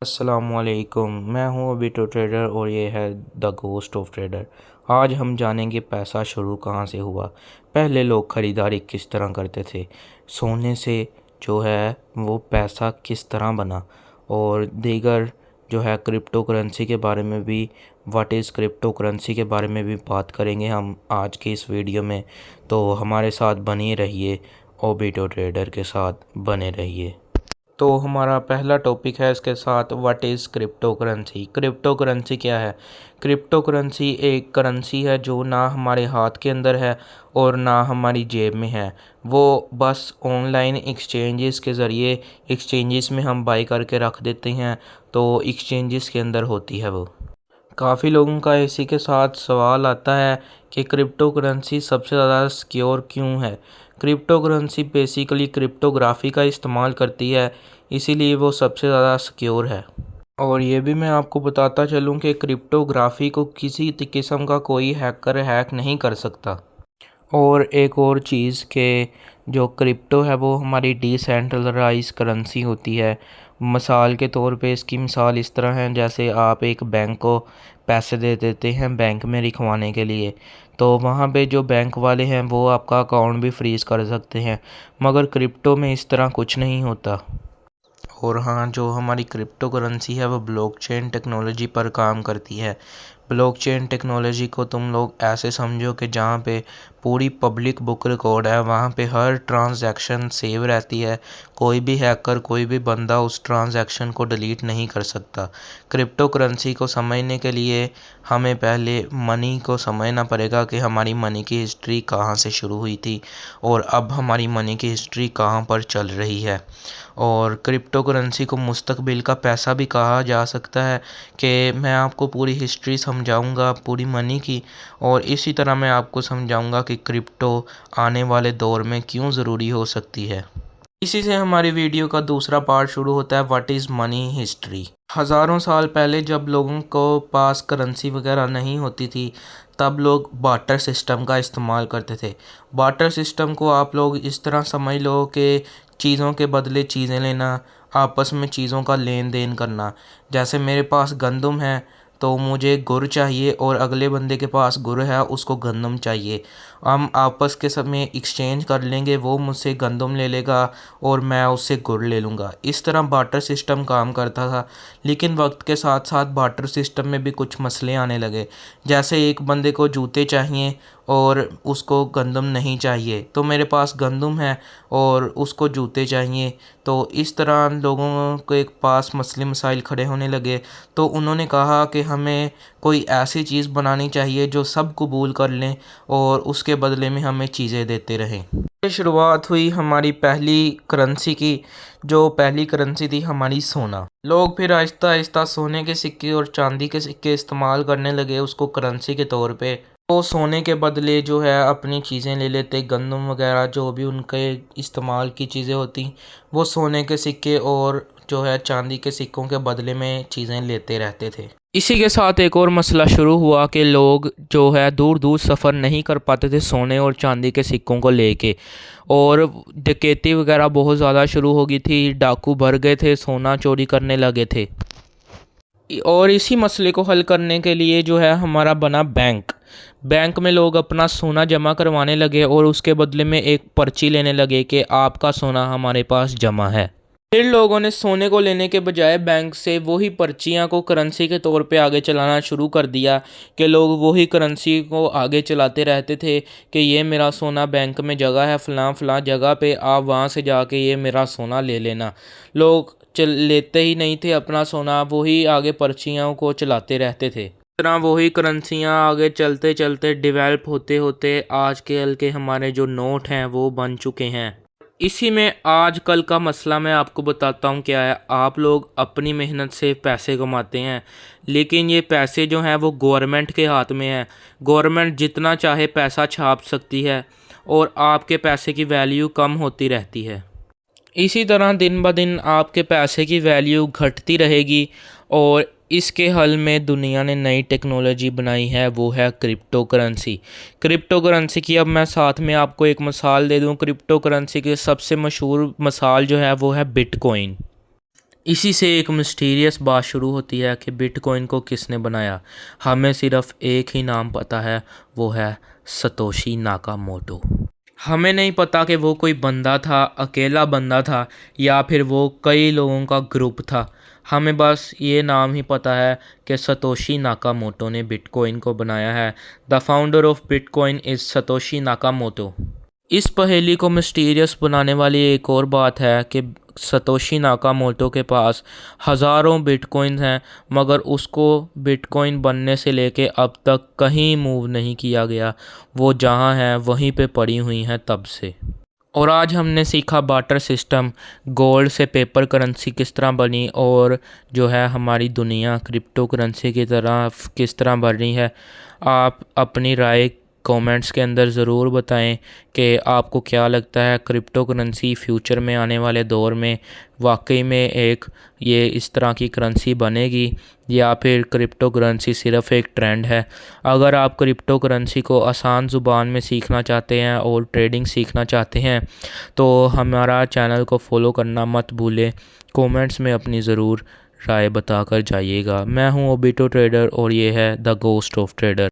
अस्सलामुअलैकुम। मैं हूँ अबीटो ट्रेडर और ये है द गोस्ट ऑफ ट्रेडर। आज हम जानेंगे पैसा शुरू कहाँ से हुआ। पहले लोग ख़रीदारी किस तरह करते थे, सोने से जो है वो पैसा किस तरह बना, और दीगर जो है क्रिप्टो करेंसी के बारे में भी, व्हाट इज़ क्रिप्टो करेंसी के बारे में भी बात करेंगे हम आज के इस वीडियो में। तो हमारे साथ बने रहिए, ओबीटो ट्रेडर के साथ बने रहिए। तो हमारा पहला टॉपिक है इसके साथ, what is crypto currency. Crypto currency क्या है? क्रिप्टो करेंसी एक करेंसी है जो ना हमारे हाथ के अंदर है और ना हमारी जेब में है। वो बस ऑनलाइन एक्सचेंजेस के ज़रिए, एक्सचेंजेस में हम बाई करके रख देते हैं, तो एक्सचेंजेस के अंदर होती है वो। काफ़ी लोगों का इसी के साथ सवाल आता है कि क्रिप्टो करेंसी सबसे ज़्यादा सिक्योर क्यों है। क्रिप्टो करेंसी बेसिकली क्रिप्टोग्राफी का इस्तेमाल करती है, इसीलिए वो सबसे ज़्यादा सिक्योर है। और ये भी मैं आपको बताता चलूँ कि क्रिप्टोग्राफी को किसी किस्म का कोई हैकर हैक नहीं कर सकता। और एक और चीज़ के जो क्रिप्टो है वो हमारी डिसेंट्रलाइज करेंसी होती है। मिसाल के तौर पे इसकी मिसाल इस तरह है, जैसे आप एक बैंक को पैसे दे देते हैं बैंक में लिखवाने के लिए, तो वहाँ पे जो बैंक वाले हैं वो आपका अकाउंट भी फ्रीज़ कर सकते हैं, मगर क्रिप्टो में इस तरह कुछ नहीं होता। और हाँ, जो हमारी क्रिप्टो करेंसी है वो ब्लॉकचेन टेक्नोलॉजी पर काम करती है। ब्लॉकचेन टेक्नोलॉजी को तुम लोग ऐसे समझो कि जहाँ पे पूरी पब्लिक बुक रिकॉर्ड है, वहाँ पे हर ट्रांजैक्शन सेव रहती है। कोई भी हैकर, कोई भी बंदा उस ट्रांजैक्शन को डिलीट नहीं कर सकता। क्रिप्टो करेंसी को समझने के लिए हमें पहले मनी को समझना पड़ेगा कि हमारी मनी की हिस्ट्री कहाँ से शुरू हुई थी और अब हमारी मनी की हिस्ट्री कहाँ पर चल रही है। और क्रिप्टो करेंसी को मुस्तकबिल का पैसा भी कहा जा सकता है कि मैं आपको पूरी हिस्ट्री समझाऊंगा पूरी मनी की, और इसी तरह मैं आपको समझाऊंगा कि क्रिप्टो आने वाले दौर में क्यों ज़रूरी हो सकती है। इसी से हमारी वीडियो का दूसरा पार्ट शुरू होता है, व्हाट इज़ मनी हिस्ट्री। हज़ारों साल पहले जब लोगों को पास करेंसी वगैरह नहीं होती थी, तब लोग बार्टर सिस्टम का इस्तेमाल करते थे। बार्टर सिस्टम को आप लोग इस तरह समझ लो कि चीज़ों के बदले चीज़ें लेना, आपस में चीज़ों का लेन देन करना। जैसे मेरे पास गंदम है तो मुझे गुड़ चाहिए और अगले बंदे के पास गुड़ है, उसको गंदम चाहिए। हम आपस के समय एक्सचेंज कर लेंगे, वो मुझसे गंदम ले लेगा और मैं उससे गुड़ ले लूँगा। इस तरह बार्टर सिस्टम काम करता था। लेकिन वक्त के साथ साथ बार्टर सिस्टम में भी कुछ मसले आने लगे। जैसे एक बंदे को जूते चाहिए और उसको गंदम नहीं चाहिए, तो मेरे पास गंदम है और उसको जूते चाहिए। तो इस तरह लोगों के पास मसले मसाइल खड़े होने लगे। तो उन्होंने कहा कि हमें कोई ऐसी चीज़ बनानी चाहिए जो सब कबूल कर लें और उसके बदले में हमें चीज़ें देते रहें। ये शुरुआत हुई हमारी पहली करेंसी की। जो पहली करेंसी थी हमारी सोना। लोग फिर आहिस्ता आहिस्ता सोने के सिक्के और चांदी के सिक्के इस्तेमाल करने लगे उसको करेंसी के तौर पे। वो सोने के बदले जो है अपनी चीज़ें ले लेते, गंदम वगैरह जो भी उनके इस्तेमाल की चीज़ें होती, वो सोने के सिक्के और जो है चांदी के सिक्कों के बदले में चीज़ें लेते रहते थे। इसी के साथ एक और मसला शुरू हुआ कि लोग जो है दूर दूर सफ़र नहीं कर पाते थे सोने और चांदी के सिक्कों को लेके, और डकैती वगैरह बहुत ज़्यादा शुरू हो गई थी। डाकू भर गए थे, सोना चोरी करने लगे थे। और इसी मसले को हल करने के लिए जो है हमारा बना बैंक। बैंक में लोग अपना सोना जमा करवाने लगे और उसके बदले में एक पर्ची लेने लगे कि आपका सोना हमारे पास जमा है। फिर लोगों ने सोने को लेने के बजाय बैंक से वही पर्चियां को करेंसी के तौर पे आगे चलाना शुरू कर दिया कि लोग वही करेंसी को आगे चलाते रहते थे कि ये मेरा सोना बैंक में जगह है, फ़लाँ फ़लाँ जगह पे, आप वहाँ से जाके ये मेरा सोना ले लेना। लोग लेते ही नहीं थे अपना सोना, वही आगे पर्चियों को चलाते रहते थे। इस तरह वही करेंसियाँ आगे चलते चलते डेवलप होते होते आजकल के हमारे जो नोट हैं वो बन चुके हैं। इसी में आजकल का मसला मैं आपको बताता हूँ क्या है। आप लोग अपनी मेहनत से पैसे कमाते हैं, लेकिन ये पैसे जो हैं वो गवर्नमेंट के हाथ में है। गवर्नमेंट जितना चाहे पैसा छाप सकती है और आपके पैसे की वैल्यू कम होती रहती है। इसी तरह दिन ब दिन आपके पैसे की वैल्यू घटती रहेगी, और इसके हल में दुनिया ने नई टेक्नोलॉजी बनाई है, वो है क्रिप्टो करेंसी। क्रिप्टो करेंसी की अब मैं साथ में आपको एक मिसाल दे दूं। क्रिप्टो करेंसी की सबसे मशहूर मिसाल जो है वो है बिटकॉइन। इसी से एक मिस्टीरियस बात शुरू होती है कि बिटकॉइन को किसने बनाया। हमें सिर्फ एक ही नाम पता है, वो है सतोशी नाकामोटो। हमें नहीं पता कि वो कोई बंदा था, अकेला बंदा था, या फिर वो कई लोगों का ग्रुप था। हमें बस ये नाम ही पता है कि सतोशी नाकामोटो ने बिटकॉइन को बनाया है। The founder of bitcoin is Satoshi Nakamoto. इस पहेली को मिस्टीरियस बनाने वाली एक और बात है कि सतोशी नाकामोटो के पास हज़ारों बिटकॉइन हैं, मगर उसको बिटकॉइन बनने से लेके अब तक कहीं मूव नहीं किया गया। वो जहाँ है वहीं पे पड़ी हुई हैं तब से। और आज हमने सीखा बार्टर सिस्टम, गोल्ड से पेपर करेंसी किस तरह बनी, और जो है हमारी दुनिया क्रिप्टो करेंसी की तरफ किस तरह बढ़ रही है। आप अपनी राय कमेंट्स के अंदर ज़रूर बताएं कि आपको क्या लगता है, क्रिप्टो करेंसी फ्यूचर में आने वाले दौर में वाकई में एक ये इस तरह की करेंसी बनेगी, या फिर क्रिप्टो करेंसी सिर्फ एक ट्रेंड है। अगर आप क्रिप्टो करेंसी को आसान ज़ुबान में सीखना चाहते हैं और ट्रेडिंग सीखना चाहते हैं तो हमारा चैनल को फॉलो करना मत भूलें। कमेंट्स में अपनी ज़रूर राय बताकर जाइएगा। मैं हूं ओबिटो ट्रेडर और ये है द गोस्ट ऑफ ट्रेडर।